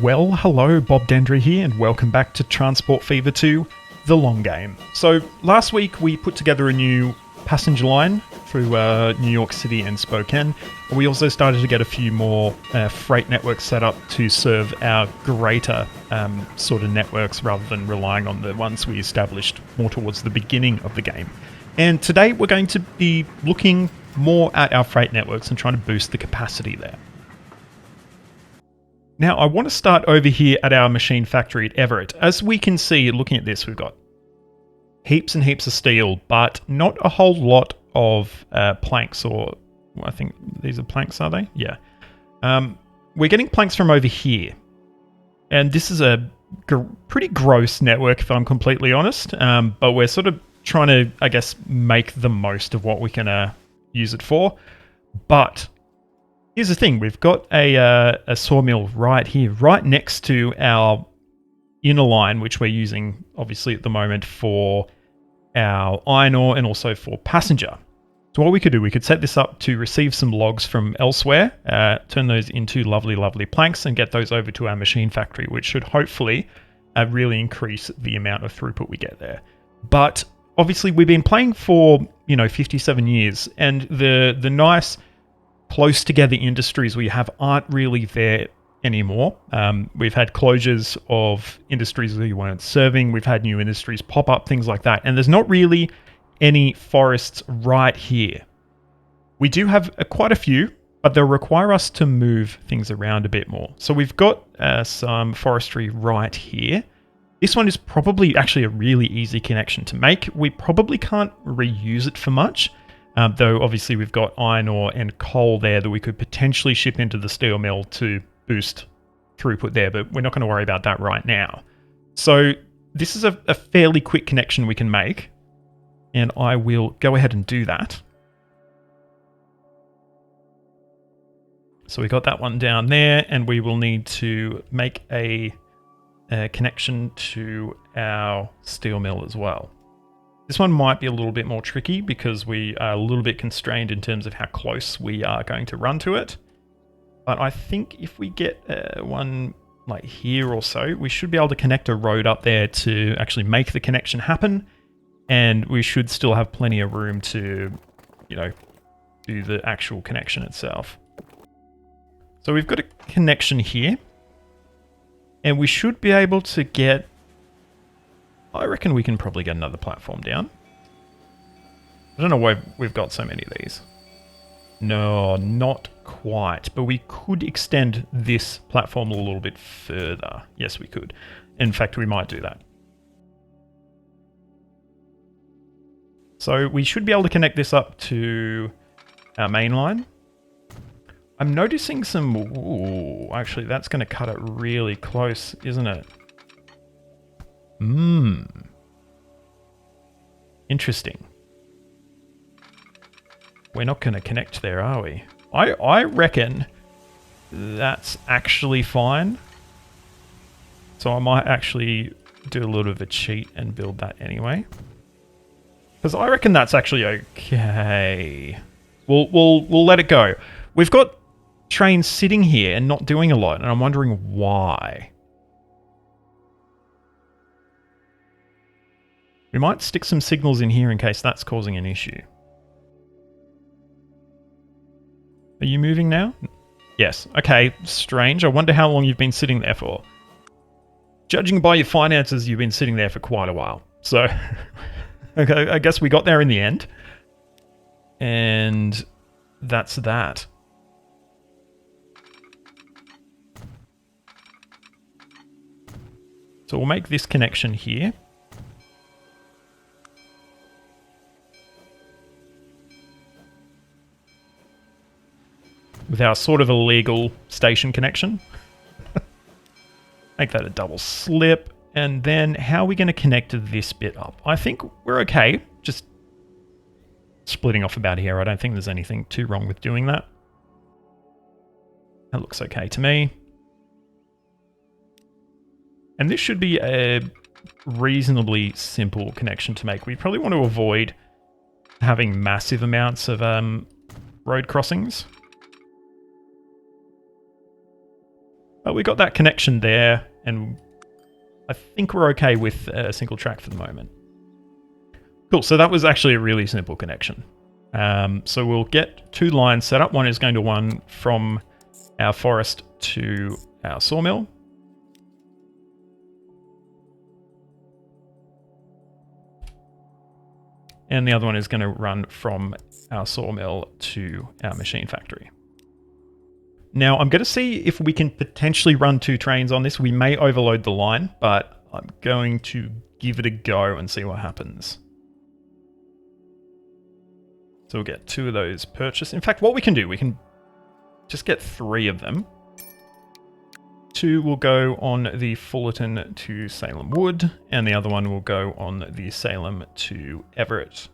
Well, hello, Bob Dendry here, and welcome back to Transport Fever 2, The Long Game. So, last week we put together a new passenger line through New York City and Spokane. We also started to get a few more freight networks set up to serve our greater sort of networks rather than relying on the ones we established more towards the beginning of the game. And today we're going to be looking more at our freight networks and trying to boost the capacity there. Now, I want to start over here at our machine factory at Everett. As we can see, looking at this, we've got heaps and heaps of steel, but not a whole lot of planks, or well, I think these are planks, are they? Yeah. We're getting planks from over here. And this is a pretty gross network, if I'm completely honest. But we're sort of trying to, I guess, make the most of what we can use it for. But here's the thing, we've got a sawmill right here, right next to our inner line, which we're using obviously at the moment for our iron ore and also for passenger. So what we could do, we could set this up to receive some logs from elsewhere, turn those into lovely, lovely planks and get those over to our machine factory, which should hopefully really increase the amount of throughput we get there. But obviously we've been playing for, 57 years, and the nice close together industries we have aren't really there anymore. We've had closures of industries we weren't serving. We've had new industries pop up, things like that. And there's not really any forests right here. We do have quite a few, but they'll require us to move things around a bit more. So we've got some forestry right here. This one is probably actually a really easy connection to make. We probably can't reuse it for much. Though obviously we've got iron ore and coal there that we could potentially ship into the steel mill to boost throughput there, but we're not going to worry about that right now. So this is a fairly quick connection we can make, and I will go ahead and do that. So we got that one down there, and we will need to make a connection to our steel mill as well. This one might be a little bit more tricky because we are a little bit constrained in terms of how close we are going to run to it. But I think if we get one like here or so, we should be able to connect a road up there to actually make the connection happen. And we should still have plenty of room to, do the actual connection itself. So we've got a connection here. And we should be able to get, I reckon we can probably get another platform down. I don't know why we've got so many of these. No, not quite. But we could extend this platform a little bit further. Yes, we could. In fact, we might do that. So we should be able to connect this up to our main line. I'm noticing some... Ooh, actually, that's going to cut it really close, isn't it? Interesting. We're not going to connect there, are we? I reckon that's actually fine. So I might actually do a little bit of a cheat and build that anyway. Because I reckon that's actually okay. We'll let it go. We've got trains sitting here and not doing a lot, and I'm wondering why. We might stick some signals in here in case that's causing an issue. Are you moving now? Yes. Okay, strange. I wonder how long you've been sitting there for. Judging by your finances, you've been sitting there for quite a while. So, okay, I guess we got there in the end. And that's that. So we'll make this connection here. With our sort of illegal station connection. Make that a double slip. And then how are we going to connect this bit up? I think we're okay. Just splitting off about here. I don't think there's anything too wrong with doing that. That looks okay to me. And this should be a reasonably simple connection to make. We probably want to avoid having massive amounts of road crossings. But we got that connection there, and I think we're okay with a single track for the moment. Cool, so that was actually a really simple connection. So we'll get 2 lines set up. One is going to run from our forest to our sawmill. And the other one is going to run from our sawmill to our machine factory. Now, I'm going to see if we can potentially run 2 trains on this. We may overload the line, but I'm going to give it a go and see what happens. So we'll get 2 of those purchased. In fact, what we can do, we can just get 3 of them. 2 will go on the Fullerton to Salem Wood, and the other one will go on the Salem to Everett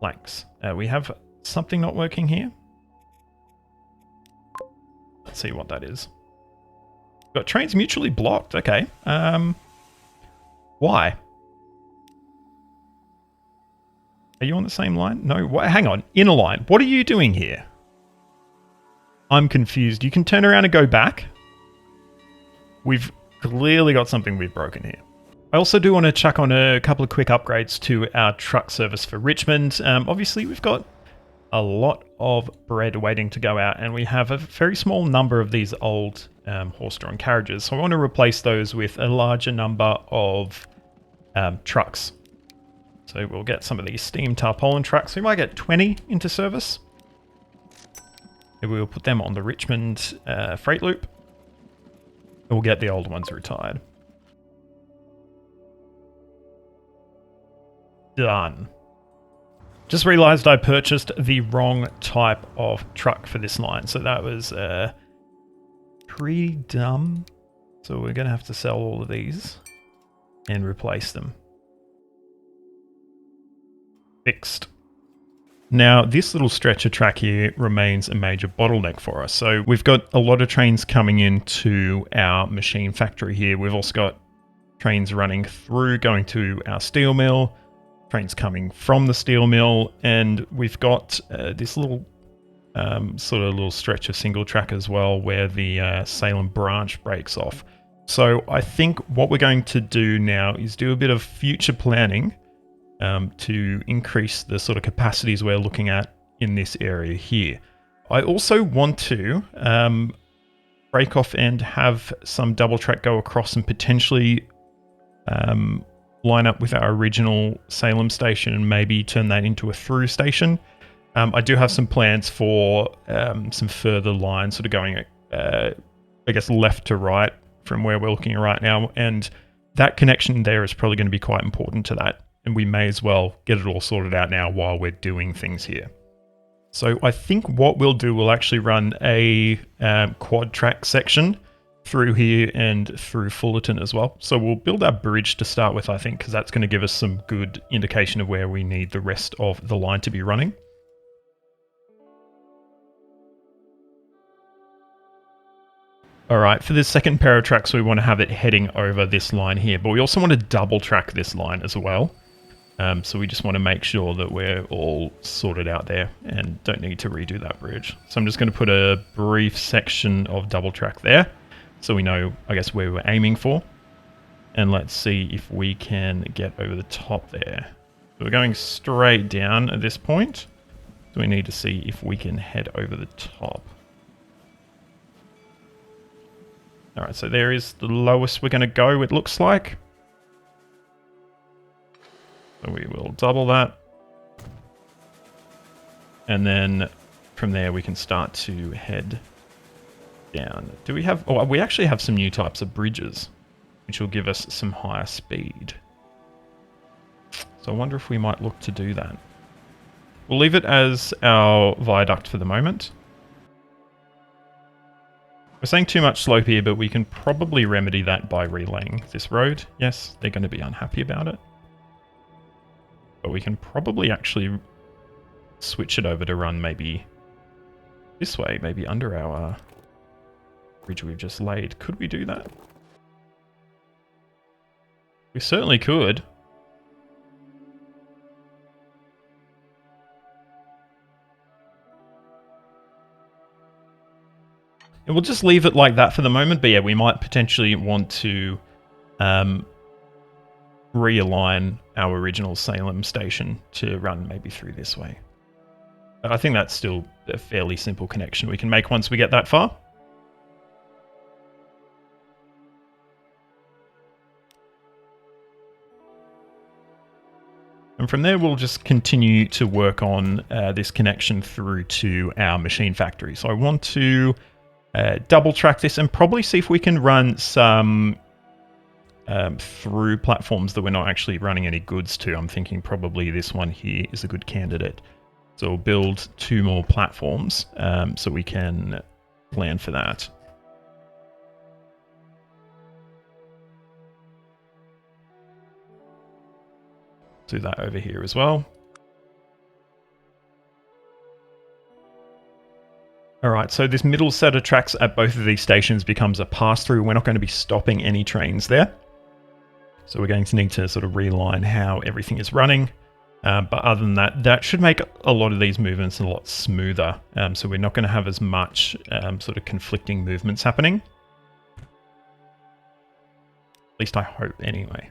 planks. We have something not working here. Let's see what that is. Got trains mutually blocked. Okay. Why? Are you on the same line? No. What? Hang on. Inner line. What are you doing here? I'm confused. You can turn around and go back. We've clearly got something we've broken here. I also do want to chuck on a couple of quick upgrades to our truck service for Richmond. Obviously, we've got a lot of bread waiting to go out, and we have a very small number of these old horse-drawn carriages. So I want to replace those with a larger number of trucks. So we'll get some of these steam tarpaulin trucks. We might get 20 into service. And we'll put them on the Richmond freight loop. We'll get the old ones retired. Done. Just realized I purchased the wrong type of truck for this line. So that was pretty dumb. So we're going to have to sell all of these and replace them. Fixed. Now, this little stretch of track here remains a major bottleneck for us. So we've got a lot of trains coming into our machine factory here. We've also got trains running through, going to our steel mill, trains coming from the steel mill, and we've got this little sort of little stretch of single track as well where the Salem branch breaks off. So I think what we're going to do now is do a bit of future planning to increase the sort of capacities we're looking at in this area here. I also want to break off and have some double track go across and potentially line up with our original Salem station and maybe turn that into a through station. I do have some plans for some further lines sort of going, I guess, left to right from where we're looking right now, and that connection there is probably going to be quite important to that. And we may as well get it all sorted out now while we're doing things here. So I think what we'll do, we'll actually run a quad track section through here and through Fullerton as well. So we'll build our bridge to start with, I think, because that's going to give us some good indication of where we need the rest of the line to be running. All right, for this second pair of tracks, we want to have it heading over this line here, but we also want to double track this line as well. So we just want to make sure that we're all sorted out there and don't need to redo that bridge. So I'm just going to put a brief section of double track there so we know, I guess, where we're aiming for. And let's see if we can get over the top there. So we're going straight down at this point. So we need to see if we can head over the top. All right, so there is the lowest we're going to go, it looks like. So we will double that. And then from there we can start to head down. Do we have... Oh, we actually have some new types of bridges, which will give us some higher speed. So I wonder if we might look to do that. We'll leave it as our viaduct for the moment. We're saying too much slope here, but we can probably remedy that by relaying this road. Yes, they're going to be unhappy about it. But we can probably actually switch it over to run maybe this way, maybe under our bridge we've just laid. Could we do that? We certainly could. And we'll just leave it like that for the moment, but yeah, we might potentially want to realign our original Salem station to run maybe through this way. But I think that's still a fairly simple connection we can make once we get that far. And from there, we'll just continue to work on this connection through to our machine factory. So I want to double track this and probably see if we can run some through platforms that we're not actually running any goods to. I'm thinking probably this one here is a good candidate. So we'll build 2 more platforms so we can plan for that. Do that over here as well. All right, so this middle set of tracks at both of these stations becomes a pass-through. We're not going to be stopping any trains there. So we're going to need to sort of realign how everything is running. But other than that, that should make a lot of these movements a lot smoother. So we're not going to have as much sort of conflicting movements happening. At least I hope anyway.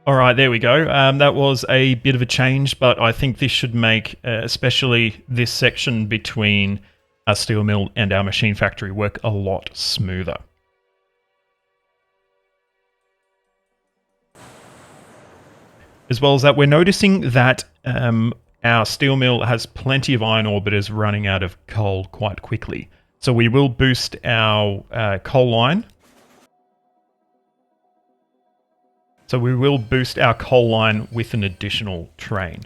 All right, there we go. That was a bit of a change, but I think this should make, especially this section between our steel mill and our machine factory, work a lot smoother. As well as that, we're noticing that our steel mill has plenty of iron ore, but is running out of coal quite quickly. So we will boost our coal line. So we will boost our coal line with an additional train.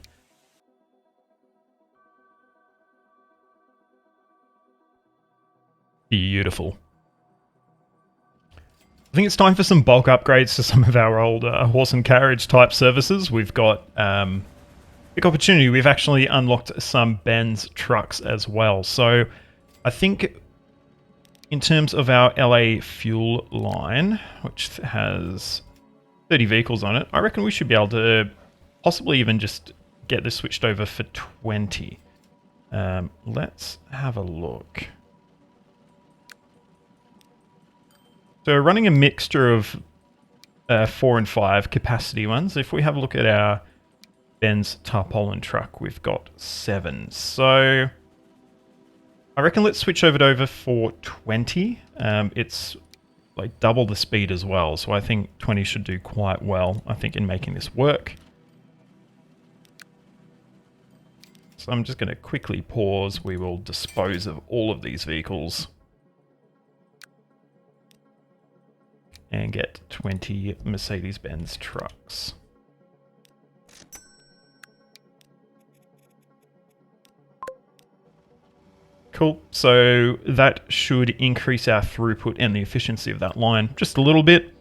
Beautiful. I think it's time for some bulk upgrades to some of our old horse and carriage type services. We've got big opportunity. We've actually unlocked some Benz trucks as well. So I think in terms of our LA fuel line, which has 30 vehicles on it, I reckon we should be able to possibly even just get this switched over for 20. Let's have a look. So we're running a mixture of 4 and 5 capacity ones. If we have a look at our Benz tarpaulin truck, we've got 7. So I reckon let's switch over for 20. It's like double the speed as well, so I think 20 should do quite well, I think, in making this work. So I'm just going to quickly pause. We will dispose of all of these vehicles and get 20 Mercedes-Benz trucks. Cool, so that should increase our throughput and the efficiency of that line just a little bit.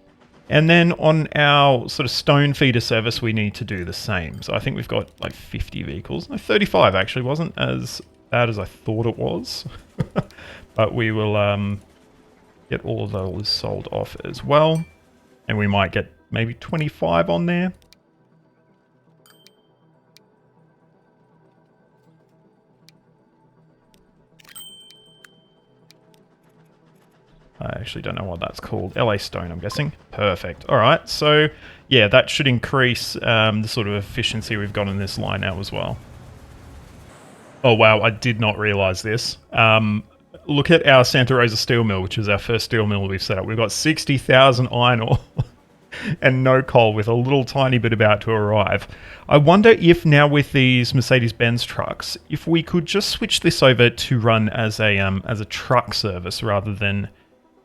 And then on our sort of stone feeder service, we need to do the same. So I think we've got like 50 vehicles. No, 35 actually, wasn't as bad as I thought it was. But we will get all of those sold off as well. And we might get maybe 25 on there. actually don't know what that's called. LA Stone, I'm guessing. Perfect. All right. So, yeah, that should increase the sort of efficiency we've got in this line now as well. Oh, wow. I did not realize this. Look at our Santa Rosa steel mill, which is our first steel mill we've set up. We've got 60,000 iron ore and no coal with a little tiny bit about to arrive. I wonder if now with these Mercedes-Benz trucks, if we could just switch this over to run as a truck service rather than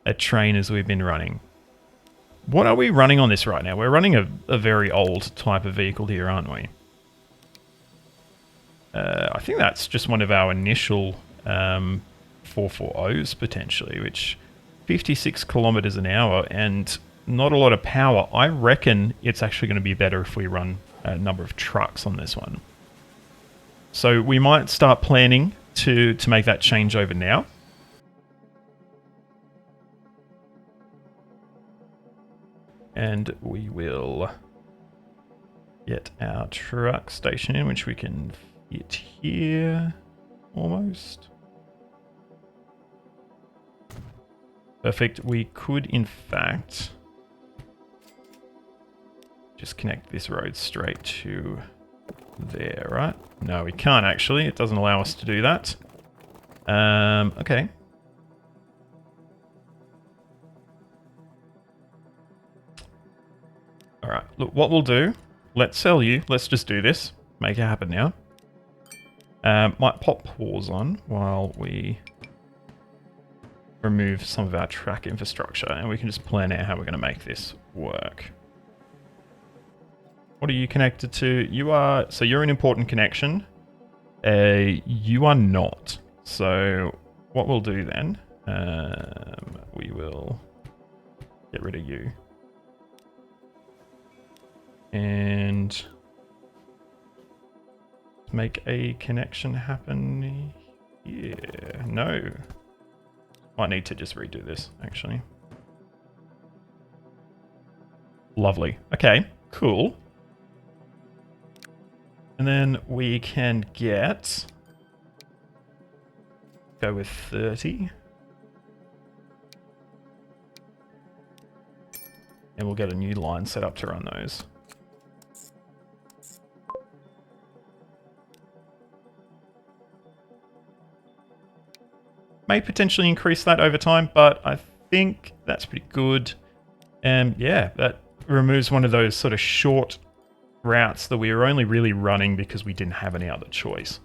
a train as we've been running. What are we running on this right now? We're running a very old type of vehicle here, aren't we? I think that's just one of our initial 440s potentially, which 56 kilometers an hour and not a lot of power. I reckon it's actually going to be better if we run a number of trucks on this one. So we might start planning to make that change over now. And we will get our truck station in, which we can fit here almost. Perfect. We could, in fact, just connect this road straight to there, right? No, we can't actually. It doesn't allow us to do that. Okay. All right. Look, what we'll do, let's sell you. Let's just do this. Make it happen now. Might pop pause on while we remove some of our track infrastructure and we can just plan out how we're going to make this work. What are you connected to? You are, so you're an important connection. You are not. So what we'll do then, we will get rid of you. And make a connection happen here. No. Might need to just redo this, actually. Lovely. Okay, cool. And then we can go with 30. And we'll get a new line set up to run those. May potentially increase that over time, but I think that's pretty good. And yeah, that removes one of those sort of short routes that we were only really running because we didn't have any other choice.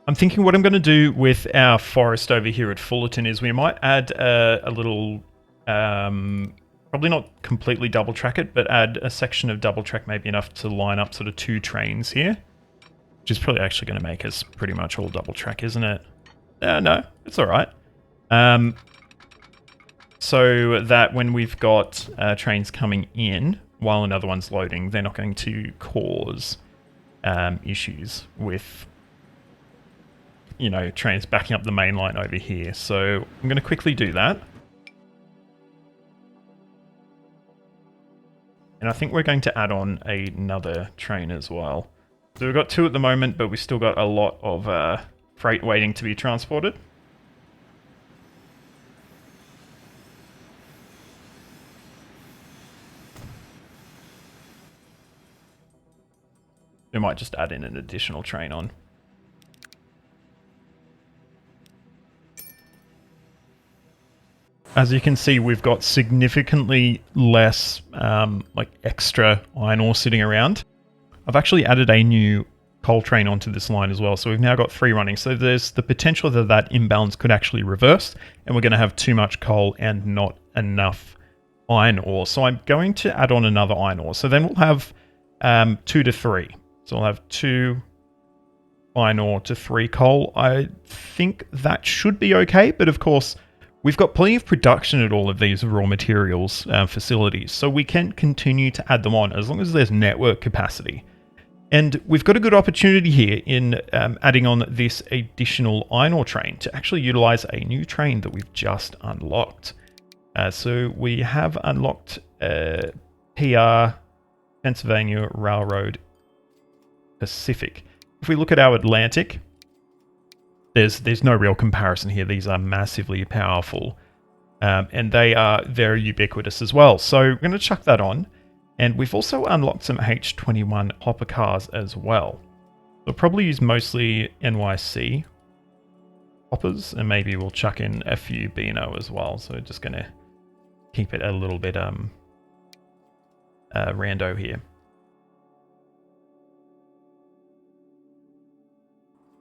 I'm thinking what I'm going to do with our forest over here at Fullerton is we might add a little, probably not completely double track it, but add a section of double track maybe enough to line up sort of 2 trains here, which is probably actually going to make us pretty much all double track, isn't it? No, it's all right. So that when we've got trains coming in while another one's loading, they're not going to cause issues with, you know, trains backing up the main line over here. So I'm going to quickly do that. And I think we're going to add on another train as well. So we've got 2 at the moment, but we've still got a lot of freight waiting to be transported. We might just add in an additional train on. As you can see, we've got significantly less like extra iron ore sitting around. I've actually added a new coal train onto this line as well, so we've now got 3 running. So there's the potential that that imbalance could actually reverse, and we're going to have too much coal and not enough iron ore. So I'm going to add on another iron ore. So then we'll have 2 to 3. So we'll have 2 iron ore to 3 coal. I think that should be okay, but of course we've got plenty of production at all of these raw materials facilities, so we can continue to add them on as long as there's network capacity. And we've got a good opportunity here in adding on this additional iron ore train to actually utilize a new train that we've just unlocked. So we have unlocked PR Pennsylvania Railroad Pacific. If we look at our Atlantic, there's no real comparison here. These are massively powerful and they are very ubiquitous as well. So we're going to chuck that on. And we've also unlocked some H21 hopper cars as well. We'll probably use mostly NYC hoppers, and maybe we'll chuck in a few Beano as well. So we're just going to keep it a little bit rando here.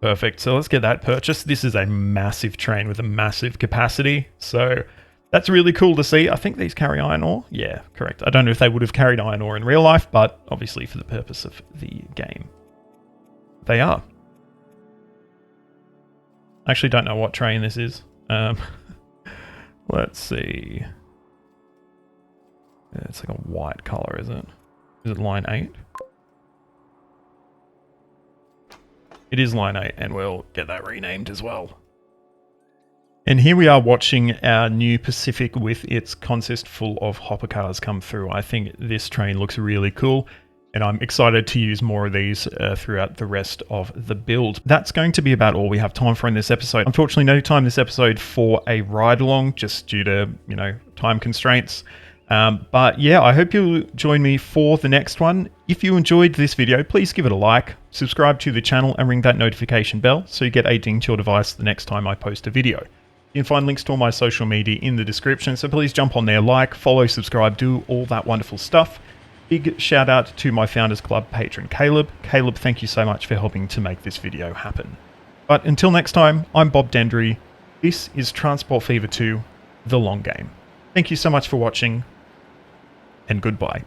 Perfect. So let's get that purchased. This is a massive train with a massive capacity. So that's really cool to see. I think these carry iron ore. Yeah, correct. I don't know if they would have carried iron ore in real life, but obviously for the purpose of the game, they are. I actually don't know what train this is. Let's see. Yeah, it's like a white color, is it? Is it line 8? It is line 8, and we'll get that renamed as well. And here we are watching our new Pacific with its consist full of hopper cars come through. I think this train looks really cool, and I'm excited to use more of these throughout the rest of the build. That's going to be about all we have time for in this episode. Unfortunately, no time this episode for a ride-along, just due to, you know, time constraints. But yeah, I hope you'll join me for the next one. If you enjoyed this video, please give it a like, subscribe to the channel, and ring that notification bell so you get a ding to your device the next time I post a video. You can find links to all my social media in the description, so please jump on there, like, follow, subscribe, do all that wonderful stuff. Big shout out to my Founders Club patron Caleb. Caleb, thank you so much for helping to make this video happen. But until next time, I'm Bob Dendry. This is Transport Fever 2, The Long Game. Thank you so much for watching, and goodbye.